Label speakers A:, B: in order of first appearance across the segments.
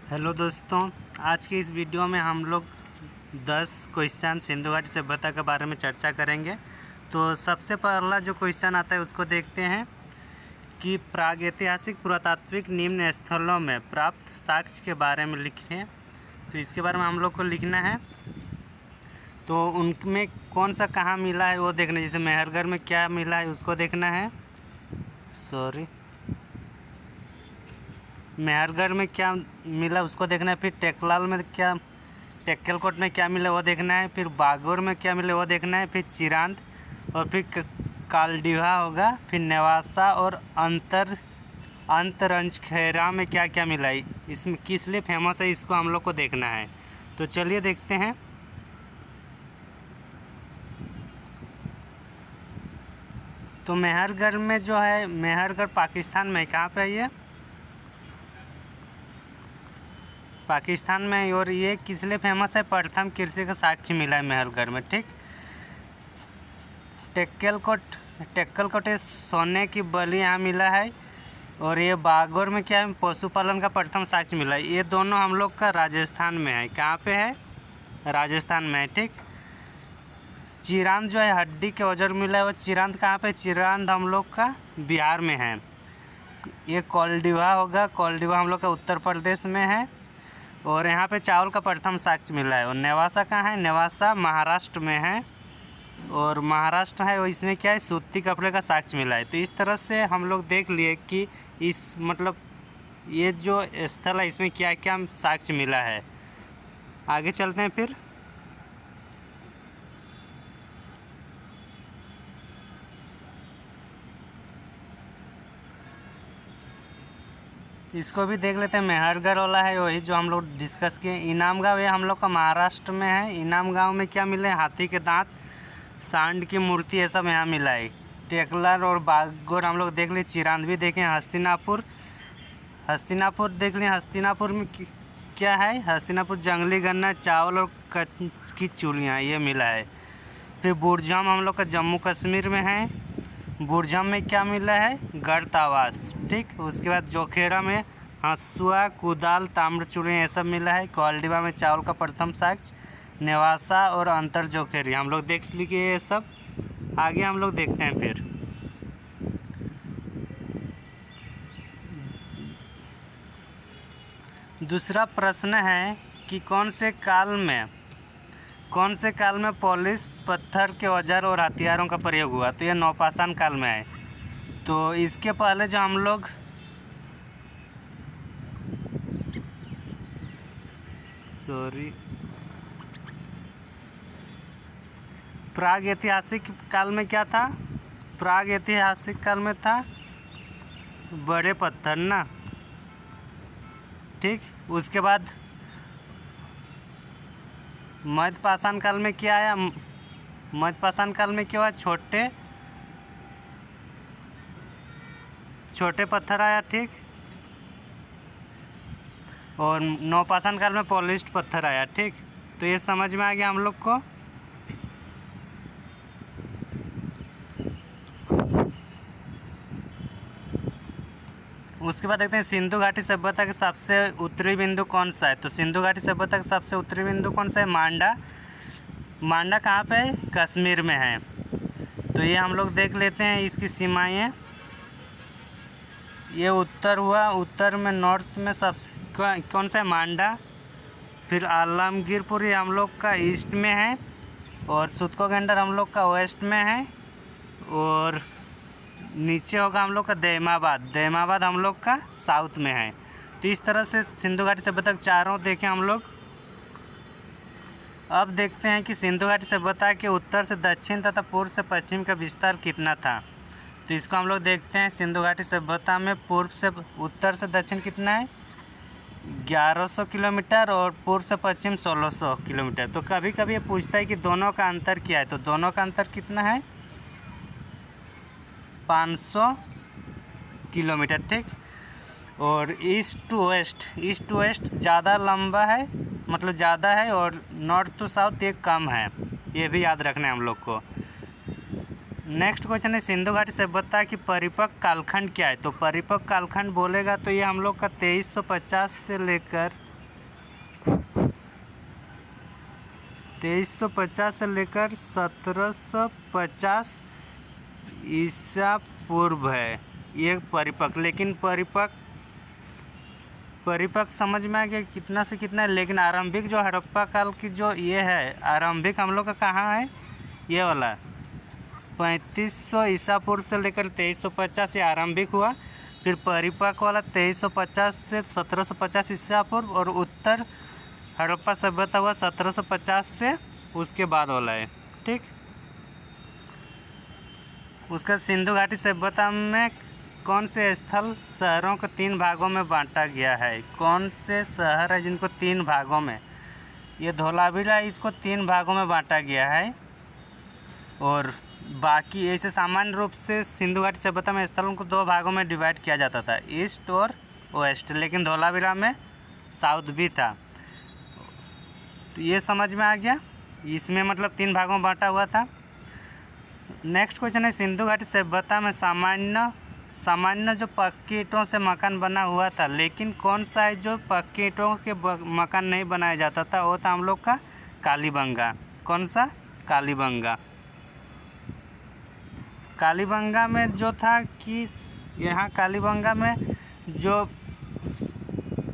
A: Hello दोस्तों, आज की इस वीडियो में हम लोग 10 क्वेश्चन सिंधु घाटी सभ्यता के बारे में चर्चा करेंगे। तो सबसे पहला जो क्वेश्चन आता है उसको देखते हैं कि प्रागैतिहासिक पुरातात्विक निम्न स्थलों में प्राप्त साक्ष्य के बारे में लिखें। तो इसके बारे में हम लोग को लिखना है। तो उनमें कौन सा कहाँ मिला है वो देखना, जैसे मेहरगढ़ में क्या मिला है उसको देखना है। मेहरगढ़ में क्या मिला उसको देखना है। फिर टेकलाल में क्या, टेक्कलकोट में क्या मिला वो देखना है। फिर बागोर में क्या मिला वो देखना है। फिर चिरांद और फिर कालडीहा होगा। फिर नेवासा और अंतरंजखेड़ा में क्या क्या मिला है, इसमें किस लिए फेमस है, इसको हम लोग को देखना है। तो चलिए देखते हैं। तो मेहरगढ़ में जो है, मेहरगढ़ पाकिस्तान में कहाँ पे है, ये पाकिस्तान में। और ये किस लिए फेमस है, प्रथम कृषि का साक्ष्य मिला है मेहरगढ़ में। ठीक, टेक्कलकोट सोने की बलि यहाँ मिला है। और ये बागोर में क्या है, पशुपालन का प्रथम साक्ष्य मिला है। ये दोनों हम लोग का राजस्थान में है। कहाँ पे है, राजस्थान में है। ठीक, चिरांद जो है हड्डी के औजार मिला है, वो चिरांद कहाँ पे, चिरांद हम लोग का बिहार में है। ये कोल्डिवा होगा, कोल्डिवा हम लोग का उत्तर प्रदेश में है। और यहाँ पे चावल का प्रथम साक्ष्य मिला है। और नेवासा कहाँ है, नेवासा महाराष्ट्र में है। और महाराष्ट्र है, और इसमें क्या है, सूती कपड़े का साक्ष्य मिला है। तो इस तरह से हम लोग देख लिए कि इस मतलब ये जो स्थल है इसमें क्या क्या साक्ष्य मिला है। आगे चलते हैं। फिर इसको भी देख लेते हैं। मेहरगढ़ वाला है वही जो हम लोग डिस्कस किए। इनाम गाँव ये हम लोग का महाराष्ट्र में है। इनाम गाँव में क्या मिले, हाथी के दांत, सांड की मूर्ति, ये सब यहाँ मिला है। टेकलार और बागोर हम लोग देख लिए। चिरांद भी देखें। हस्तिनापुर देख लें। हस्तिनापुर में क्या है, हस्तिनापुर जंगली गन्ना, चावल और कच्छ की चूड़ियाँ, ये मिला है। फिर बुरजाम हम लोग का जम्मू कश्मीर में है। बुरजाम में क्या मिला है, गर्त आवास। ठीक, उसके बाद जोखेड़ा में हंसुआ, कुदाल, ताम्रचूड़ियाँ, ये सब मिला है। कोल्डिवा में चावल का प्रथम साक्ष्य, नेवासा और अंतर जोखेड़ी हम लोग देख लीजिए ये सब। आगे हम लोग देखते हैं। फिर दूसरा प्रश्न है कि कौन से काल में पॉलिश पत्थर के औजार और हथियारों का प्रयोग हुआ। तो यह नौपाषाण काल में है। तो इसके पहले जो हम लोग प्रागैतिहासिक काल में क्या था, प्रागैतिहासिक काल में था बड़े पत्थर ना। ठीक, उसके बाद मध्यपाषाण काल में क्या आया, मध्यपाषाण काल में क्या हुआ, छोटे पत्थर आया। ठीक, और नवपाषाण काल में पॉलिश्ड पत्थर आया। ठीक, तो ये समझ में आ गया हम लोग को। उसके बाद देखते हैं सिंधु घाटी सभ्यता के सबसे उत्तरी बिंदु कौन सा है। तो सिंधु घाटी सभ्यता का सबसे उत्तरी बिंदु कौन सा है, मांडा कहाँ पे है, कश्मीर में है। तो ये हम लोग देख लेते हैं इसकी सीमाएँ। ये उत्तर हुआ, उत्तर में नॉर्थ में सबसे कौन सा है, मांडा। फिर आलमगीरपुर ये हम लोग का ईस्ट में है। और सुतकोगेंडर हम लोग का वेस्ट में है। और नीचे होगा हम लोग का दहमाबाद हम लोग का साउथ में है। तो इस तरह से सिंधु घाटी सभ्यता चारों देखें हम लोग। अब देखते हैं कि सिंधु घाटी सभ्यता के उत्तर से दक्षिण तथा पूर्व से पश्चिम का विस्तार कितना था। तो इसको हम लोग देखते हैं। सिंधु घाटी सभ्यता में पूर्व से उत्तर से दक्षिण कितना है, 1100 किलोमीटर, और पूर्व से पश्चिम 1600 किलोमीटर। तो कभी कभी ये पूछता है कि दोनों का अंतर क्या है। तो दोनों का अंतर कितना है, 500 किलोमीटर। ठीक, और ईस्ट टू वेस्ट ज़्यादा लंबा है, मतलब ज़्यादा है, और नॉर्थ टू साउथ ये कम है। ये भी याद रखना है हम लोग को। नेक्स्ट क्वेश्चन है सिंधु घाटी सभ्यता की परिपक्व कालखंड क्या है। तो परिपक्व कालखंड बोलेगा तो ये हम लोग का 2350 से लेकर 2350 से लेकर 1750 ईसा पूर्व है ये परिपक्व। लेकिन परिपक्व समझ में आ गया कितना से कितना है। लेकिन आरंभिक जो हड़प्पा काल की जो ये है, आरंभिक हम लोग का कहाँ है, ये वाला 3500 ईसा पूर्व से लेकर 2350 ये आरंभिक हुआ। फिर परिपक्व वाला 2350 से 1750 ईसा पूर्व, और उत्तर हड़प्पा सभ्यता हुआ 1750 से उसके बाद वाला है। ठीक, उसका सिंधु घाटी सभ्यता में कौन से स्थल शहरों को 3 भागों में बांटा गया है? कौन से शहर है जिनको 3 भागों में, ये धोलावीरा, इसको 3 भागों में बांटा गया है। और बाकी ऐसे सामान्य रूप से सिंधु घाटी सभ्यता में स्थलों को 2 भागों में डिवाइड किया जाता था, ईस्ट और वेस्ट। लेकिन धोलावीरा में साउथ भी था। तो ये समझ में आ गया, इसमें मतलब 3 भागों में बांटा हुआ था। नेक्स्ट क्वेश्चन है, सिंधु घाटी सभ्यता में सामान्य जो पक्की ईंटों से मकान बना हुआ था, लेकिन कौन सा है जो पक्की ईंटों के मकान नहीं बनाया जाता था? वो था हम लोग का कालीबंगा। कौन सा? कालीबंगा। कालीबंगा में जो था कि यहाँ कालीबंगा में जो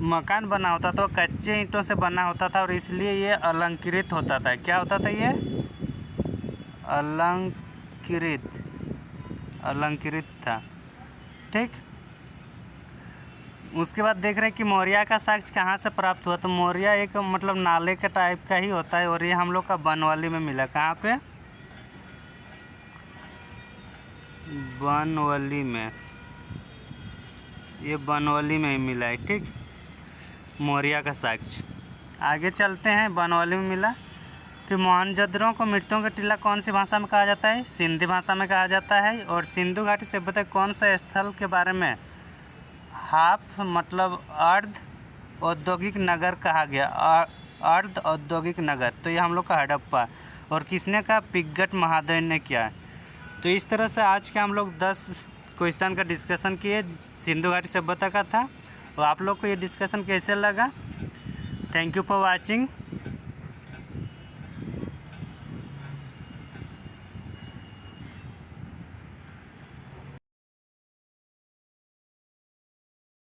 A: मकान बना होता था वो कच्चे ईंटों से बना होता था, और इसलिए ये अलंकृत होता था। क्या होता था ये? अलंकृत था। ठीक, उसके बाद देख रहे हैं कि मौर्य का साक्ष्य कहाँ से प्राप्त हुआ। तो मौर्य एक मतलब नाले के टाइप का ही होता है, और ये हम लोग का बनवाली में मिला। कहाँ पे? बनवाली में, ये बनवाली में ही मिला है। ठीक, मौर्य का साक्ष्य। आगे चलते हैं, बनवाली में मिला। फिर मोहनजोदड़ो को मिट्टियों का टीला कौन सी भाषा में कहा जाता है? सिंधी भाषा में कहा जाता है। और सिंधु घाटी सभ्यता कौन सा स्थल के बारे में हाफ मतलब अर्ध औद्योगिक नगर कहा गया? अर्ध औद्योगिक नगर। तो ये हम लोग का हड़प्पा। और किसने कहा? पिंगट महादेव ने किया। तो इस तरह से आज के हम लोग 10 क्वेश्चन का डिस्कशन किए, सिंधु घाटी सभ्यता का था। और आप लोग को ये डिस्कशन कैसे लगा? Thank you for watching.